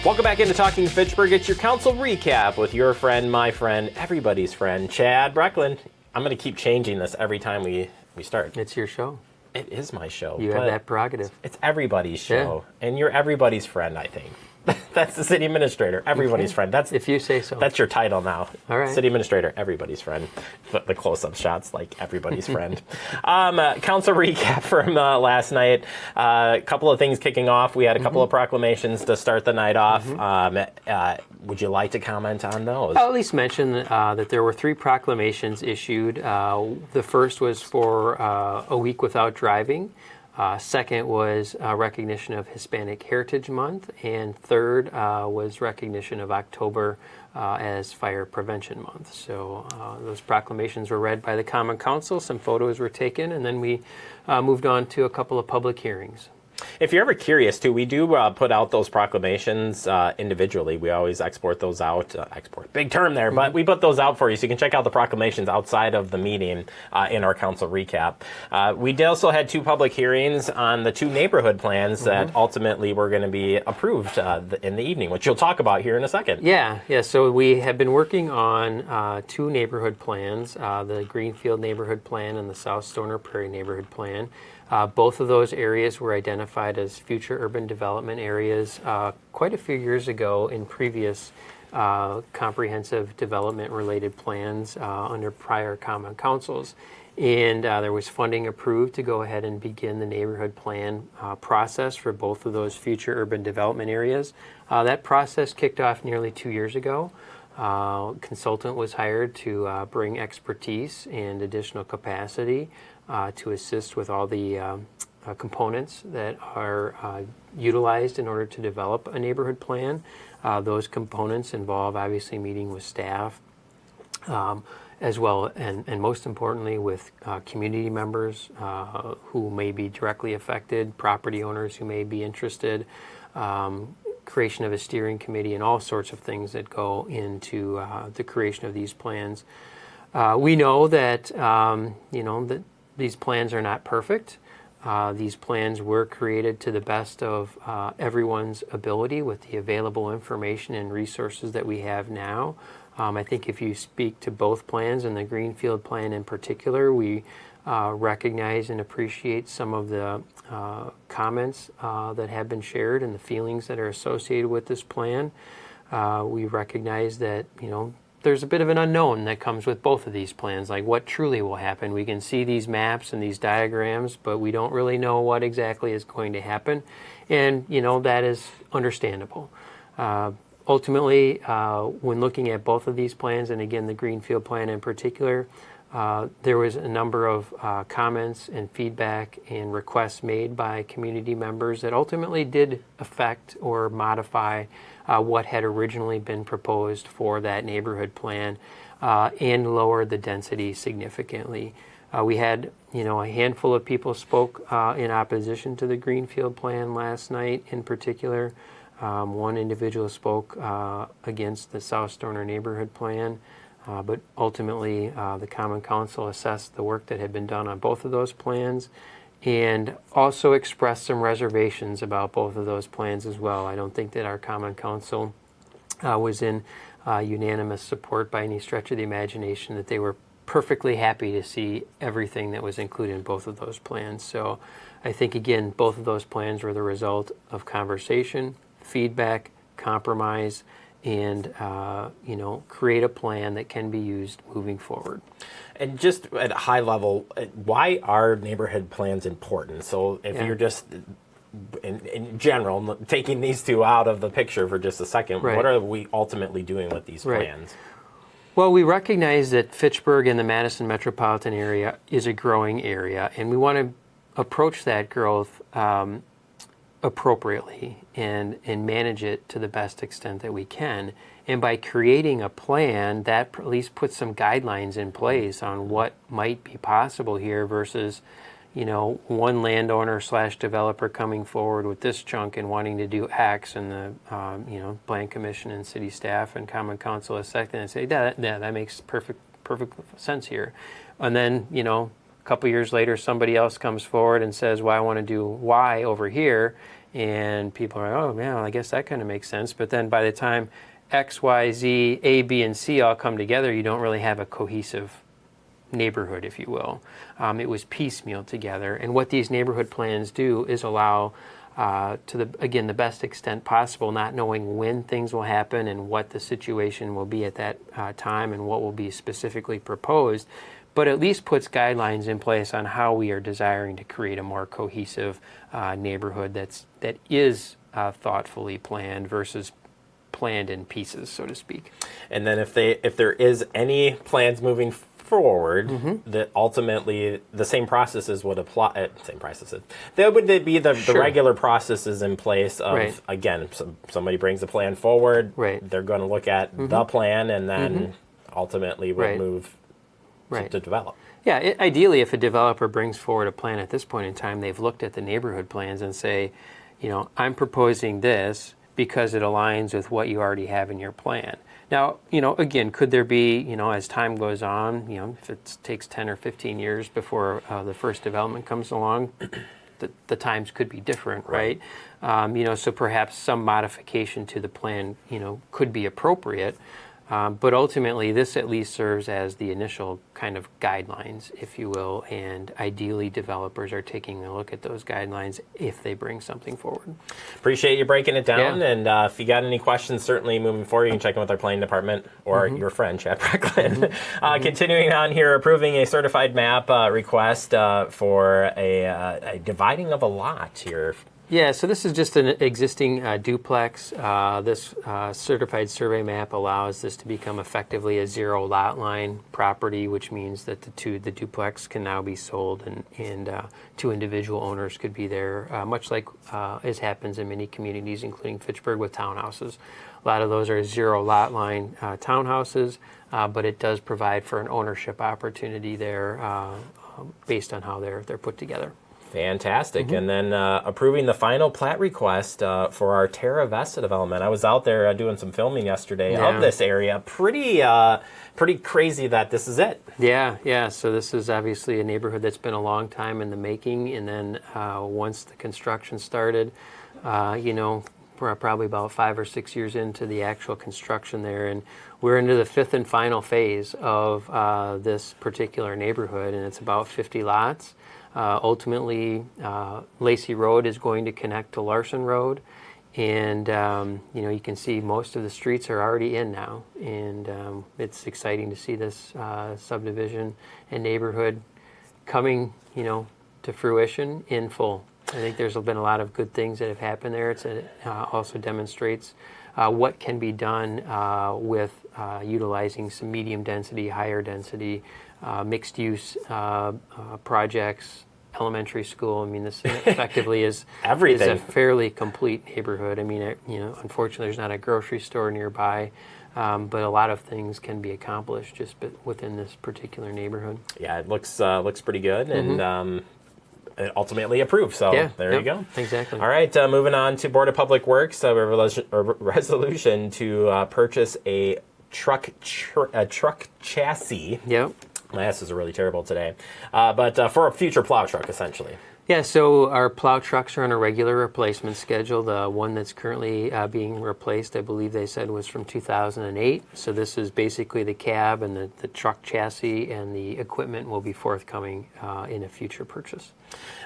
Welcome back into Talking Fitchburg. It's your council recap with your friend, my friend, everybody's friend, Chad Brecklin. I'm going to keep changing this every time we start. It's your show. It is my show. You have that prerogative. It's everybody's show, and you're everybody's friend, I think. That's the city administrator, everybody's friend. That's if you say so. That's your title now. All right. City administrator, everybody's friend. But the close-up shots, like everybody's friend. Council recap from last night. A couple of things kicking off. We had a couple of proclamations to start the night off. Would you like to comment on those? I'll at least mention that there were 3 proclamations issued. The first was for a week without driving. Second was recognition of Hispanic Heritage Month, and third was recognition of October as Fire Prevention Month. So those proclamations were read by the Common Council, some photos were taken, and then we moved on to a couple of public hearings. If you're ever curious, too, we do put out those proclamations individually. We always export those out. Export, big term there, but we put those out for you, so you can check out the proclamations outside of the meeting in our council recap. We also had 2 public hearings on the 2 neighborhood plans that ultimately were going to be approved in the evening, which you'll talk about here in a second. Yeah. So we have been working on 2 neighborhood plans, the Greenfield Neighborhood Plan and the South Stoner Prairie Neighborhood Plan. Both of those areas were identified as future urban development areas quite a few years ago in previous comprehensive development related plans under prior common councils. And there was funding approved to go ahead and begin the neighborhood plan process for both of those future urban development areas. That process kicked off nearly 2 years ago. Consultant was hired to bring expertise and additional capacity to assist with all the components that are utilized in order to develop a neighborhood plan. Those components involve obviously meeting with staff, as well, and most importantly with community members who may be directly affected, property owners who may be interested, creation of a steering committee, and all sorts of things that go into the creation of these plans. We know that that these plans are not perfect. These plans were created to the best of everyone's ability with the available information and resources that we have now. I think if you speak to both plans and the Greenfield plan in particular, we recognize and appreciate some of the comments that have been shared and the feelings that are associated with this plan. We recognize that, there's a bit of an unknown that comes with both of these plans, like what truly will happen. We can see these maps and these diagrams, but we don't really know what exactly is going to happen. And, that is understandable. Ultimately, when looking at both of these plans, and again, the Greenfield plan in particular, there was a number of comments and feedback and requests made by community members that ultimately did affect or modify what had originally been proposed for that neighborhood plan and lowered the density significantly. We had, a handful of people spoke in opposition to the Greenfield plan last night in particular. One individual spoke against the South Stoner neighborhood plan. But ultimately, the Common Council assessed the work that had been done on both of those plans and also expressed some reservations about both of those plans as well. I don't think that our Common Council was in unanimous support by any stretch of the imagination, that they were perfectly happy to see everything that was included in both of those plans. So I think, again, both of those plans were the result of conversation, feedback, compromise, and create a plan that can be used moving forward. And just at a high level, why are neighborhood plans important? So if you're just, in general, taking these 2 out of the picture for just a second, what are we ultimately doing with these plans? Well, we recognize that Fitchburg and the Madison metropolitan area is a growing area, and we want to approach that growth appropriately and manage it to the best extent that we can. And by creating a plan, that at least puts some guidelines in place on what might be possible here versus, one landowner / developer coming forward with this chunk and wanting to do X, and the, Plan Commission and city staff and Common Council is second and say, that makes perfect sense here. And then, a couple years later, somebody else comes forward and says, well, I want to do Y over here. and people are, oh man, I guess that kind of makes sense. But then by the time X, Y, Z, A, B, and C all come together, you don't really have a cohesive neighborhood, if you will. It was piecemeal together. And what these neighborhood plans do is allow, to the best extent possible, not knowing when things will happen and what the situation will be at that time and what will be specifically proposed, but at least puts guidelines in place on how we are desiring to create a more cohesive neighborhood that is thoughtfully planned versus planned in pieces, so to speak. And then if there is any plans moving forward, that ultimately the same processes would apply. Same processes. There would be the regular processes in place of, again, somebody brings a plan forward. Right. They're going to look at the plan and then ultimately would move to develop. Yeah, ideally, if a developer brings forward a plan at this point in time, they've looked at the neighborhood plans and say, I'm proposing this because it aligns with what you already have in your plan. Now, again, could there be, as time goes on, if it takes 10 or 15 years before the first development comes along, the times could be different, right? So perhaps some modification to the plan, could be appropriate. But ultimately, this at least serves as the initial kind of guidelines, if you will, and ideally developers are taking a look at those guidelines if they bring something forward. Appreciate you breaking it down, and if you got any questions, certainly moving forward, you can check in with our planning department or your friend, Chad Brecklin. Continuing on here, approving a certified map request for a dividing of a lot here. Yeah, so this is just an existing duplex. This certified survey map allows this to become effectively a zero lot line property, which means that the duplex can now be sold and two individual owners could be there, much like as happens in many communities, including Fitchburg with townhouses. A lot of those are zero lot line townhouses, but it does provide for an ownership opportunity there based on how they're put together. Fantastic. And then approving the final plat request for our Terra Vesta development. I was out there doing some filming yesterday of this area. Pretty crazy that this is it. Yeah. So this is obviously a neighborhood that's been a long time in the making. And then once the construction started, we're probably about 5 or 6 years into the actual construction there. And we're into the fifth and final phase of this particular neighborhood. And it's about 50 lots. Ultimately, Lacey Road is going to connect to Larson Road, and you can see most of the streets are already in now, and it's exciting to see this subdivision and neighborhood coming, to fruition in full. I think there's been a lot of good things that have happened there. It also demonstrates what can be done with utilizing some medium density, higher density, mixed use projects, elementary school. I mean, this effectively is everything. Is a fairly complete neighborhood. I mean, unfortunately, there's not a grocery store nearby, but a lot of things can be accomplished just within this particular neighborhood. Yeah, it looks pretty good, and it ultimately approved. So there you go. Exactly. All right, moving on to Board of Public Works, a resolution to purchase a truck chassis. Yep. My S's are really terrible today. But for a future plow truck, essentially. Yeah, so our plow trucks are on a regular replacement schedule. The one that's currently being replaced, I believe they said, was from 2008. So this is basically the cab and the truck chassis, and the equipment will be forthcoming in a future purchase.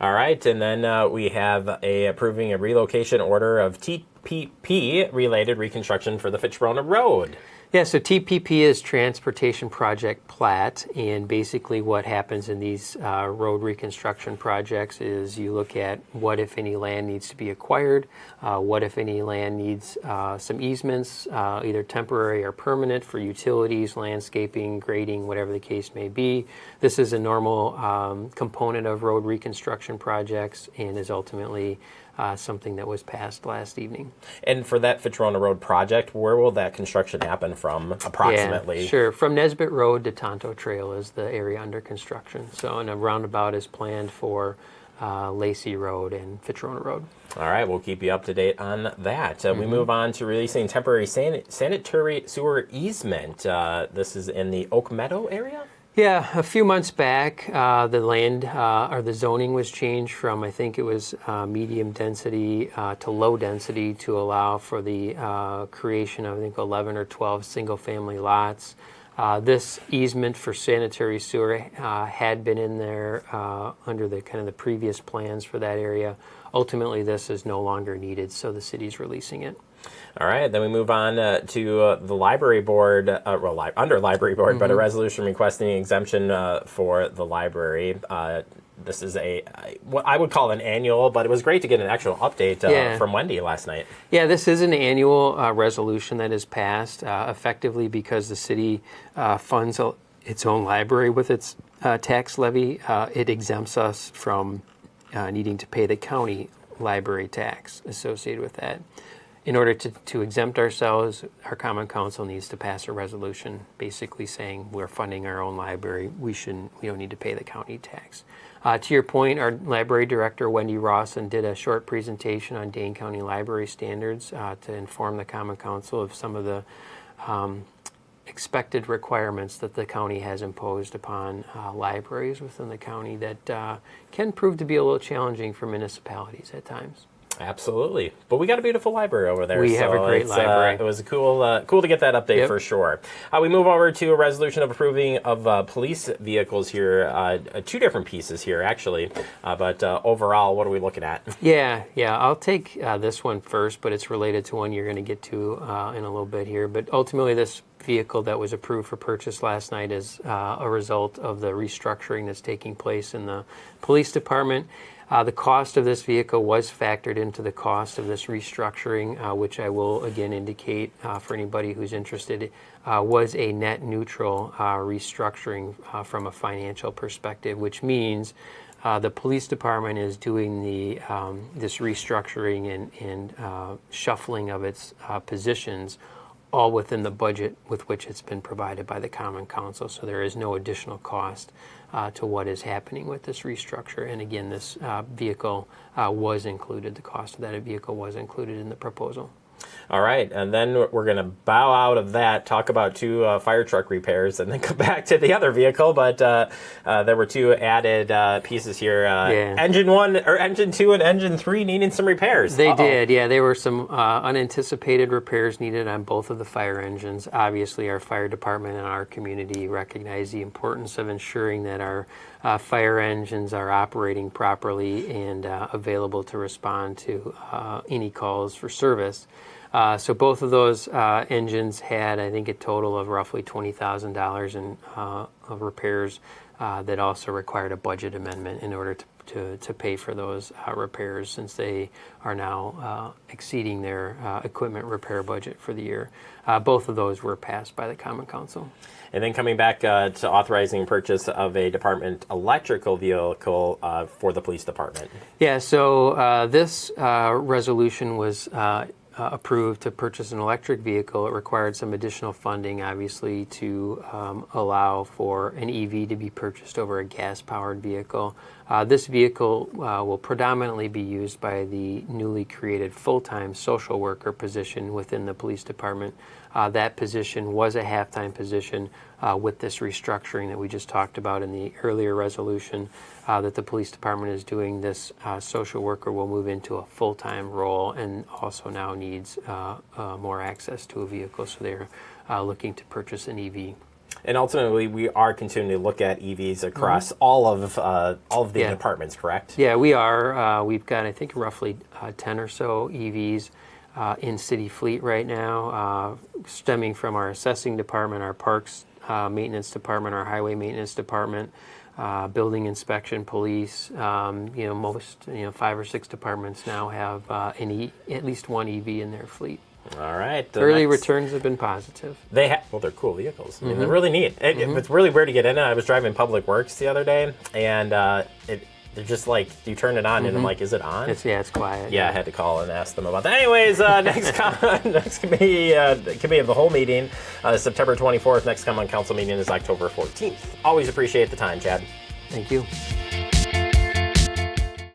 All right, and then we have approving a relocation order of TPP-related reconstruction for the Fitchburg Road. Yeah, so TPP is Transportation Project Plat, and basically what happens in these road reconstruction projects is you look at what, if any, land needs to be acquired, what, if any, land needs some easements, either temporary or permanent, for utilities, landscaping, grading, whatever the case may be. This is a normal component of road reconstruction projects and is ultimately something that was passed last evening. And for that Fitrona Road project, where will that construction happen from, approximately? Yeah, sure. From Nesbitt Road to Tonto Trail is the area under construction. So, and a roundabout is planned for Lacey Road and Fitrona Road. All right, we'll keep you up to date on that. We move on to releasing temporary sanitary sewer easement. This is in the Oak Meadow area? Yeah, a few months back, the land or the zoning was changed from, I think it was medium density to low density to allow for the creation of, I think, 11 or 12 single-family lots. This easement for sanitary sewer had been in there under the kind of the previous plans for that area. Ultimately, this is no longer needed, so the city's releasing it. All right, then we move on to the library board, under library board, but a resolution requesting exemption for the library. This is what I would call an annual, but it was great to get an actual update from Wendy last night. Yeah, this is an annual resolution that is passed effectively because the city funds its own library with its tax levy. It exempts us from needing to pay the county library tax associated with that. In order to exempt ourselves, our Common Council needs to pass a resolution basically saying we're funding our own library. We don't need to pay the county tax. To your point, our library director, Wendy Rawson, did a short presentation on Dane County library standards to inform the Common Council of some of the expected requirements that the county has imposed upon libraries within the county that can prove to be a little challenging for municipalities at times. Absolutely, but we got a beautiful library over there. We have a great library. It was cool to get that update for sure. We move over to a resolution of approving of police vehicles here. Two different pieces here, actually, but overall, what are we looking at? Yeah. I'll take this one first, but it's related to one you're going to get to in a little bit here. But ultimately, this vehicle that was approved for purchase last night is a result of the restructuring that's taking place in the police department. The cost of this vehicle was factored into the cost of this restructuring, which I will again indicate for anybody who's interested, was a net neutral restructuring from a financial perspective, which means the police department is doing this restructuring and shuffling of its positions all within the budget with which it's been provided by the Common Council. So there is no additional cost to what is happening with this restructure. And again, this vehicle was included, the cost of that vehicle was included in the proposal. All right, and then we're going to bow out of that, talk about two fire truck repairs, and then come back to the other vehicle. But there were two added pieces here. Engine 1, or Engine 2 and Engine 3 needing some repairs. They did, yeah. There were some unanticipated repairs needed on both of the fire engines. Obviously, our fire department and our community recognize the importance of ensuring that our fire engines are operating properly and available to respond to any calls for service. So both of those engines had, I think, a total of roughly $20,000 in of repairs that also required a budget amendment in order to pay for those repairs, since they are now exceeding their equipment repair budget for the year. Both of those were passed by the Common Council. And then coming back to authorizing purchase of a department electrical vehicle for the police department. Yeah, so this resolution was approved to purchase an electric vehicle. It required some additional funding, obviously, to allow for an EV to be purchased over a gas-powered vehicle. This vehicle will predominantly be used by the newly created full-time social worker position within the police department. That position was a half-time position with this restructuring that we just talked about in the earlier resolution that the police department is doing. This social worker will move into a full-time role and also now needs more access to a vehicle, so they're looking to purchase an EV. And ultimately, we are continuing to look at EVs across all of the departments, correct? Yeah, we are. We've got, I think, roughly 10 or so EVs in city fleet right now, stemming from our assessing department, our parks maintenance department, our highway maintenance department, building inspection, police. Most 5 or 6 departments now have at least one EV in their fleet. All right. Early returns have been positive. They're cool vehicles. I mean, they're really neat. It's really weird to get in. I was driving Public Works the other day, and they're just like, you turn it on, and I'm like, is it on? It's quiet. Yeah, I had to call and ask them about that. Anyways, next committee of the whole meeting, September 24th. Next Common Council meeting is October 14th. Always appreciate the time, Chad. Thank you.